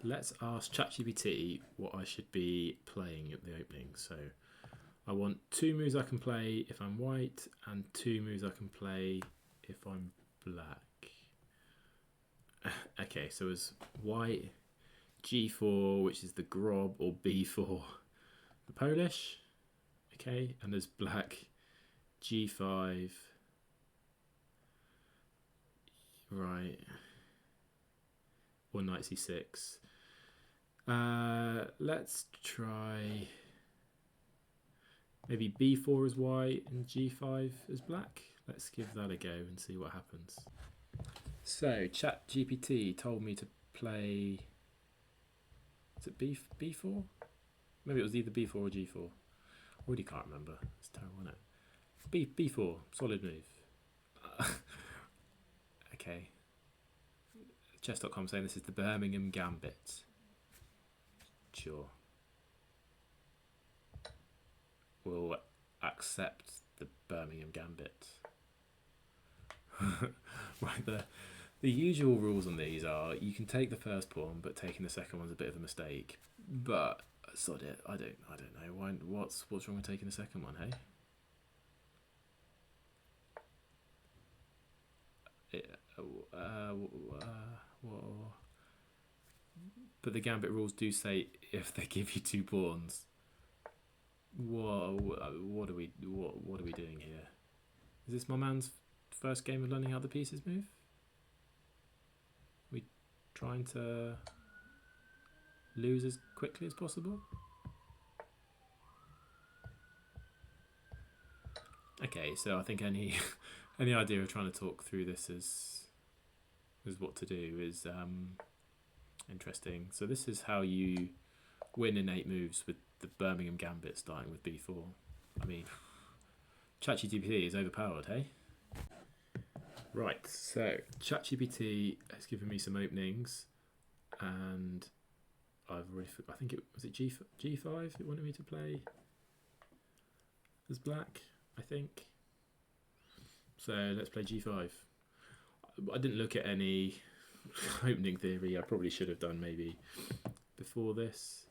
let's ask ChatGPT what I should be playing at the opening. So I want 2 moves I can play if I'm white and 2 moves I can play if I'm black. Okay, so as white, G4, which is the Grob, or B4, the Polish. Okay, and as black, G5, right, or knight C6. Let's try maybe B4 as white and G5 as black. Let's give that a go and see what happens. So ChatGPT told me to play. Is it B4? Maybe it was either B4 or G4. I already can't remember. It's terrible, isn't it? B4, solid move. Okay. Chess.com saying this is the Birmingham Gambit. Sure. We'll accept the Birmingham Gambit. Right, the usual rules on these are you can take the first pawn, but taking the second one's a bit of a mistake. But sod it, I don't know. What's wrong with taking the second one, hey? But the Gambit rules do say if they give you 2 pawns. Whoa, what are we doing here? Is this my man's first game of learning how the pieces move? We trying to lose as quickly as possible? Okay, so I think any idea of trying to talk through this is what to do is interesting. So this is how you win in 8 moves with the Birmingham Gambit starting with B4. I mean, ChatGPT is overpowered, hey? Right, so ChatGPT has given me some openings, and I think it was G5 it wanted me to play as black, I think. So let's play G5. I didn't look at any opening theory. I probably should have done maybe before this.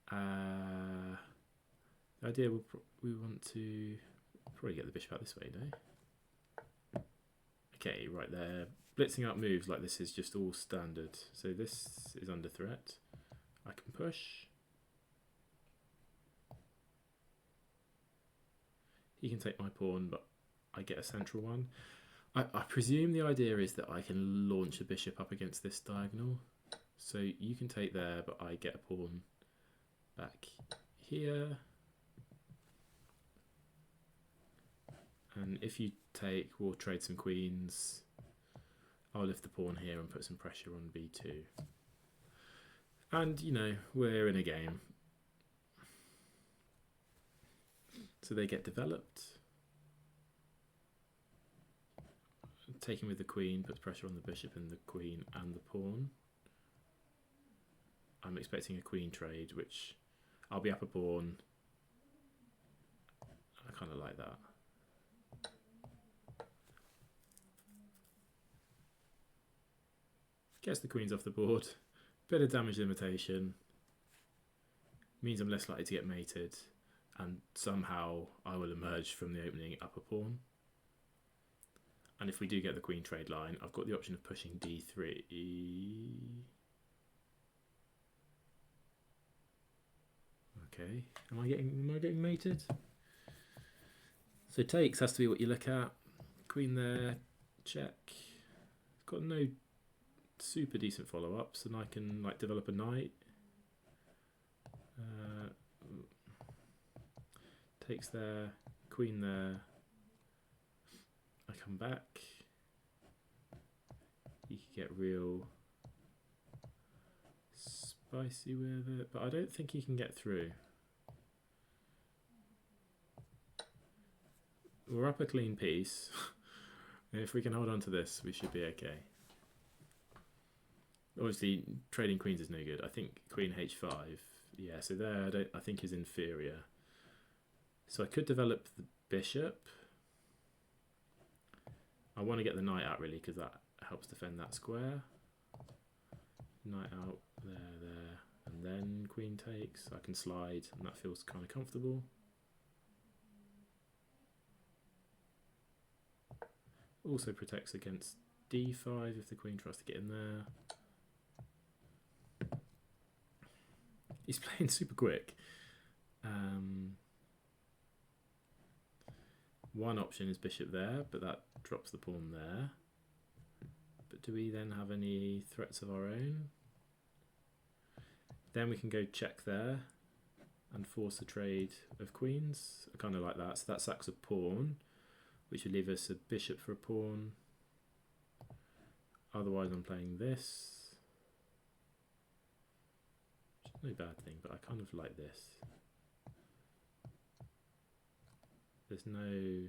The idea we want to probably get the bishop out this way, no? Okay, right there. Blitzing up moves like this is just all standard. So this is under threat. I can push. He can take my pawn, but I get a central one. I presume the idea is that I can launch a bishop up against this diagonal. So you can take there, but I get a pawn back here. And if you take, we'll trade some queens. I'll lift the pawn here and put some pressure on B2. And, you know, we're in a game. So they get developed. Taking with the queen puts pressure on the bishop and the queen and the pawn. I'm expecting a queen trade, which I'll be up a pawn. I kind of like that. Gets the queens off the board. Bit of damage limitation. Means I'm less likely to get mated. And somehow I will emerge from the opening up a pawn. And if we do get the queen trade line, I've got the option of pushing D3. Okay, am I getting mated? So takes has to be what you look at. Queen there, check. Got no super decent follow-ups, and I can like develop a knight. Takes there, queen there. I come back. You could get real spicy with it, but I don't think he can get through. We're up a clean piece. If we can hold on to this, we should be okay. Obviously, trading queens is no good. I think queen h5. Yeah, so there I think is inferior. So I could develop the bishop. I want to get the knight out really because that helps defend that square. Knight out there, queen takes. I can slide, and that feels kind of comfortable. Also protects against d5 if the queen tries to get in there. He's playing super quick. One option is bishop there, but that drops the pawn there. But do we then have any threats of our own? Then we can go check there and force a trade of queens. I kind of like that. So that sacks a pawn, which would leave us a bishop for a pawn. Otherwise I'm playing this. Which is no bad thing, but I kind of like this. There's no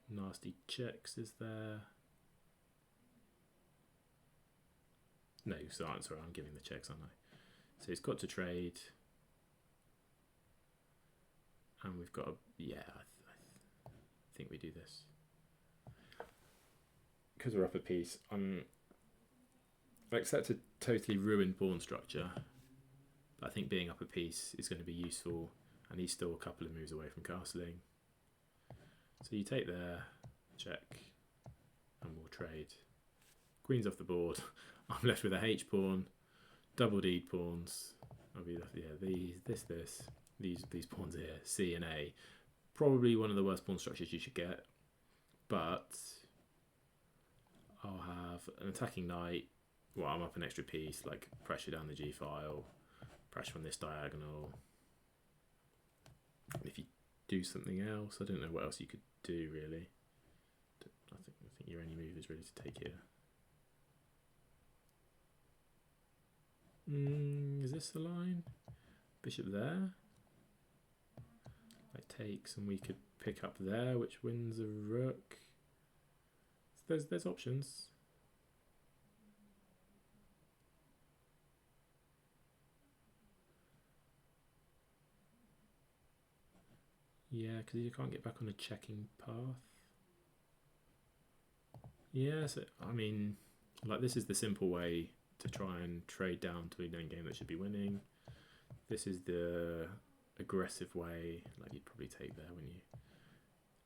nasty checks, is there? No, so sorry, I'm giving the checks, aren't I? So it's got to trade. And we've got a, yeah, I think we do this. Because we're up a piece, I accept a totally ruined pawn structure, but I think being up a piece is going to be useful, and he's still a couple of moves away from castling. So you take there, check, and we'll trade. Queen's off the board. I'm left with a H pawn, double D pawns. I'll be left, yeah, these pawns here, C and A. Probably one of the worst pawn structures you should get, but I'll have an attacking knight. Well, I'm up an extra piece, like pressure down the G file, pressure on this diagonal. If you do something else, I don't know what else you could do really. I think your only move is really to take here. Is this the line? Bishop there. Like takes, and we could pick up there, which wins a rook. So there's options. Yeah, because you can't get back on a checking path. Yeah, so I mean, like this is the simple way to try and trade down to an endgame that should be winning. This is the aggressive way, like you'd probably take there, wouldn't you?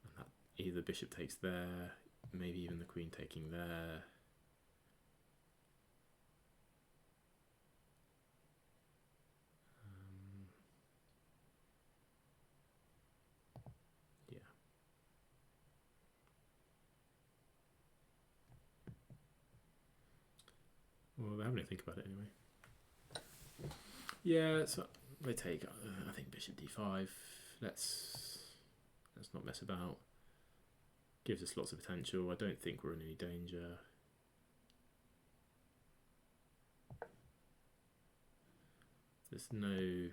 And that either bishop takes there, maybe even the queen taking there. Yeah. Well, we're having to think about it anyway. Yeah, so they take, I think bishop d5. Let's not mess about. Gives us lots of potential. I don't think we're in any danger. There's no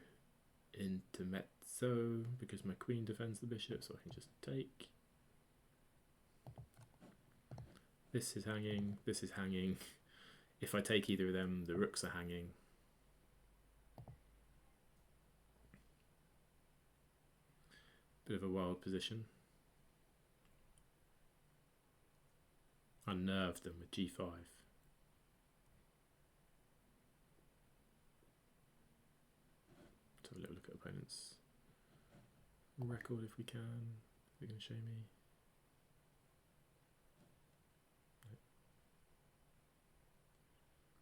intermezzo because my queen defends the bishop, so I can just take. This is hanging, this is hanging. If I take either of them, the rooks are hanging. Bit of a wild position. Unnerved them with g5. Let's have a little look at opponents' record if we can. They're going to show me.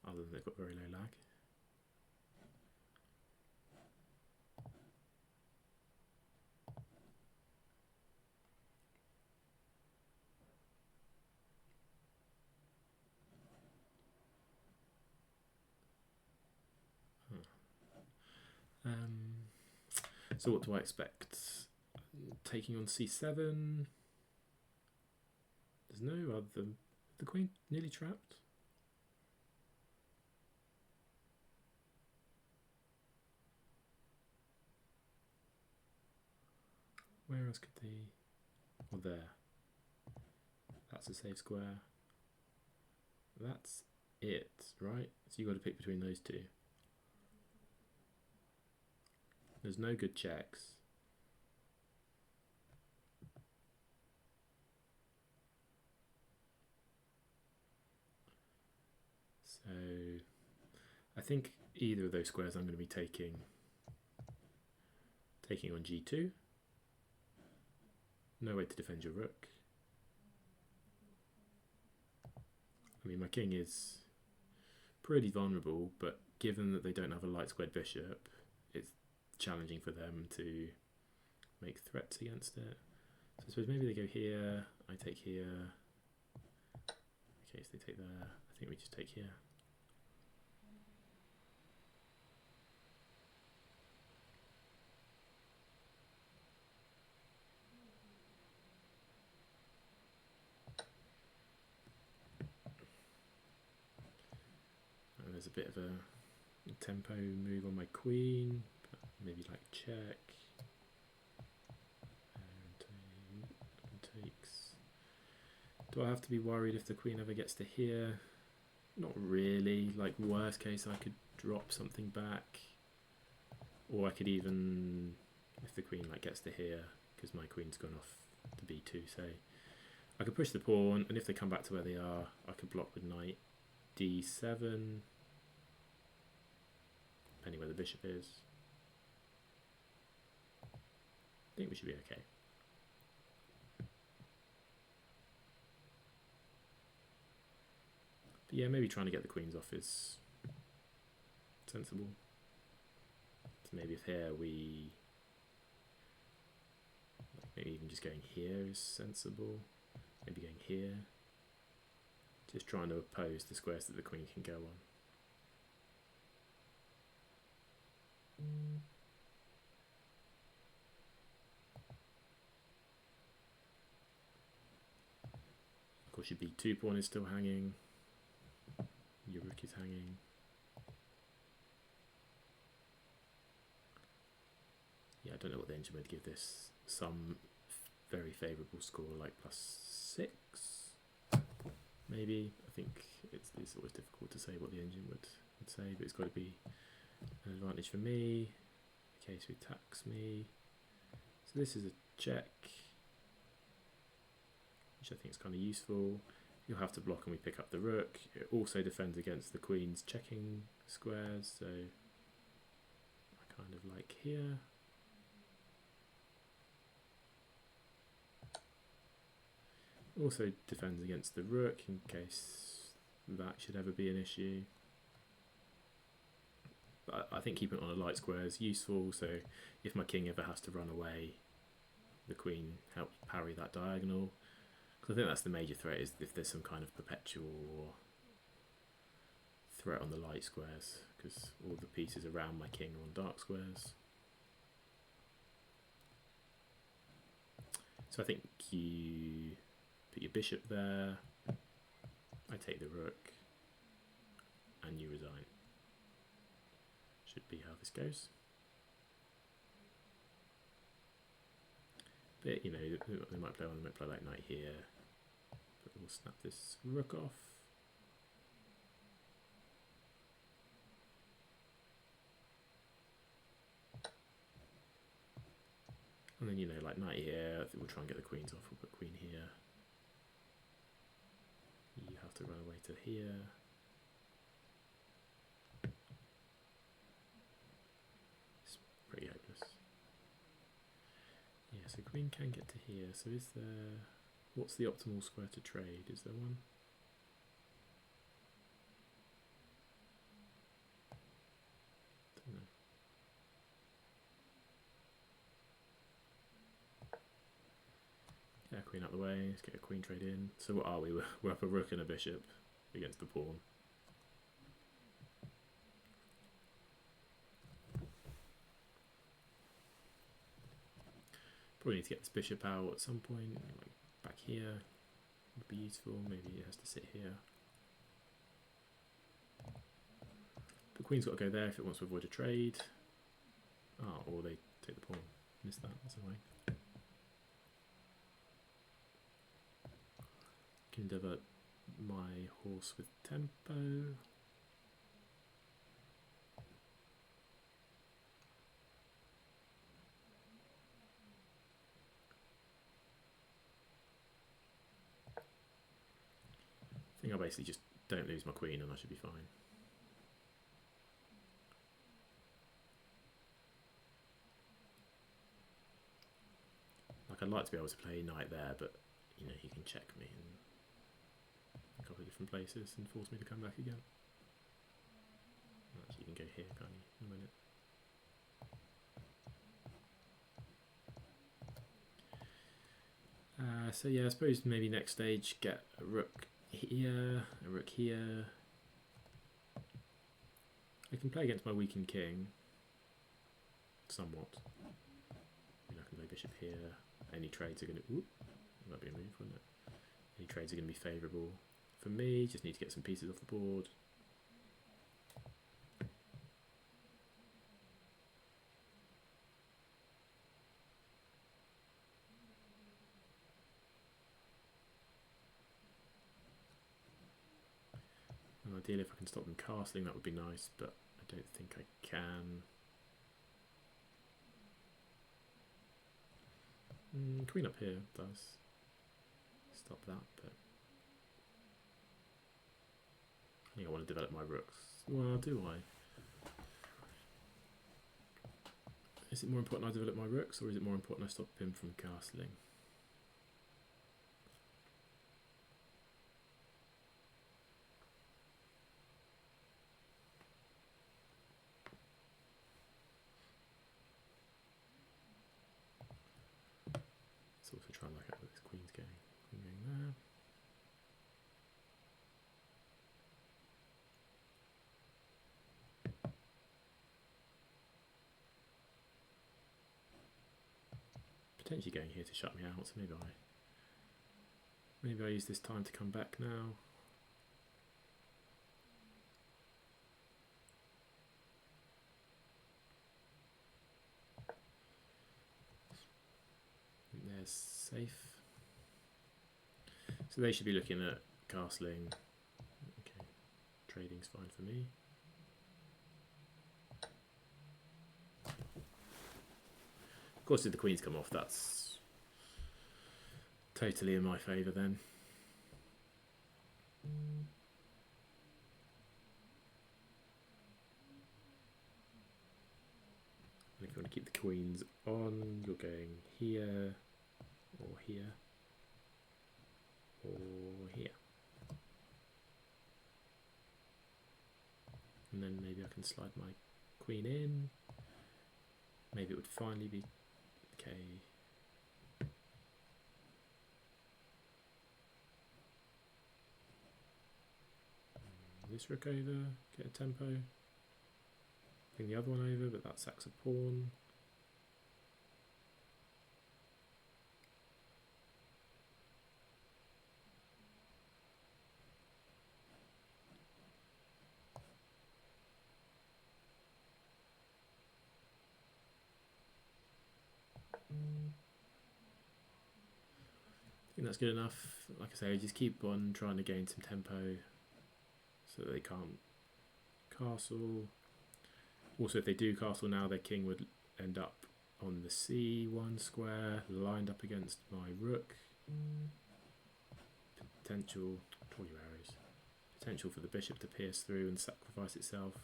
Other than they've got very low lag. So what do I expect? Taking on c7. There's no other. The queen nearly trapped. Where else could they? Well, there. That's a safe square. That's it, right? So you've got to pick between those two. There's no good checks. So I think either of those squares I'm going to be taking on g2. No way to defend your rook. I mean, my king is pretty vulnerable, but given that they don't have a light squared bishop, it's challenging for them to make threats against it. So I suppose maybe they go here, I take here. Okay, so they take there. I think we just take here. And there's a bit of a tempo move on my queen, but maybe like check. And takes. Do I have to be worried if the queen ever gets to here? Not really. Like worst case, I could drop something back, or I could even, if the queen like gets to here, because my queen's gone off to b2, say, I could push the pawn, and if they come back to where they are, I could block with knight d7, depending where the bishop is. I think we should be okay. But yeah, maybe trying to get the queens off is sensible. So maybe if here we, maybe even just going here is sensible. Maybe going here. Just trying to oppose the squares that the queen can go on. Of course, your b2 pawn is still hanging. Your rook is hanging. Yeah, I don't know what the engine would give this. Some very favourable score, like +6, maybe. I think it's always difficult to say what the engine would say, but it's got to be an advantage for me. Okay, so he attacks me. So this is a check, which I think is kind of useful. You'll have to block and we pick up the rook. It also defends against the queen's checking squares, so I kind of like here. Also defends against the rook in case that should ever be an issue. But I think keeping it on a light square is useful, so if my king ever has to run away, the queen helps parry that diagonal. Because I think that's the major threat, is if there's some kind of perpetual threat on the light squares, because all the pieces around my king are on dark squares. So I think you put your bishop there, I take the rook, and you resign. Should be how this goes. But you know, they might play like knight here, but we'll snap this rook off. And then, you know, like knight here, I think we'll try and get the queens off. We'll put queen here. You have to run away to here. It's pretty hopeless. Yeah, so queen can get to here. So is there... What's the optimal square to trade? Is there one? Don't know. Yeah, queen out the way. Let's get a queen trade in. So what are we? We're up a rook and a bishop against the pawn. Probably need to get this bishop out at some point. Like back here would be useful. Maybe it has to sit here. The queen's got to go there if it wants to avoid a trade. Oh, or they take the pawn. Missed that. That's annoying. Can divert my horse with tempo. I think I basically just don't lose my queen and I should be fine. I'd like to be able to play knight there, but you know, he can check me in a couple of different places and force me to come back again. Actually, you can go here, can't you, in a minute? So yeah, I suppose maybe next stage get a rook here, a rook here. I can play against my weakened king, somewhat. I mean, I can play bishop here. Any trades are going to... Ooh, that'd be a move, wouldn't it? Any trades are going to be favourable for me. Just need to get some pieces off the board. And ideally, if I can stop them castling, that would be nice, but I don't think I can. Queen up here does stop that, but I think I want to develop my rooks. Well, do I? Is it more important I develop my rooks, or is it more important I stop him from castling? Let's also try and look at where this queen's going. Queen going there. Potentially going here to shut me out, so maybe I use this time to come back now. And there's safe. So they should be looking at castling. Okay, trading's fine for me. Of course, if the queens come off, that's totally in my favour then. And if you want to keep the queens on, you're going here, or here, or here. And then maybe I can slide my queen in. Maybe it would finally be okay. This rook over, get a tempo. Bring the other one over, but that sacks a pawn. I think that's good enough. Like I say, just keep on trying to gain some tempo so that they can't castle. Also, if they do castle now, their king would end up on the C1 square, lined up against my rook. Potential, draw your arrows. Potential for the bishop to pierce through and sacrifice itself.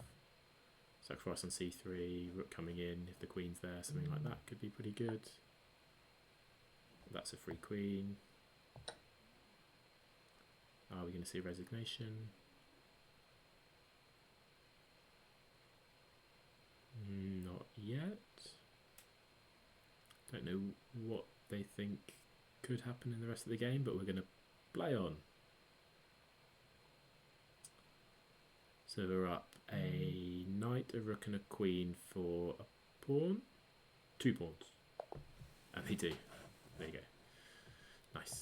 Sacrifice on C3, rook coming in, if the queen's there, something like that could be pretty good. That's a free queen. Are we going to see resignation? Not yet. Don't know what they think could happen in the rest of the game, but we're going to play on. So we're up a knight, a rook and a queen for a pawn. 2 pawns. And they do. There you go. Nice.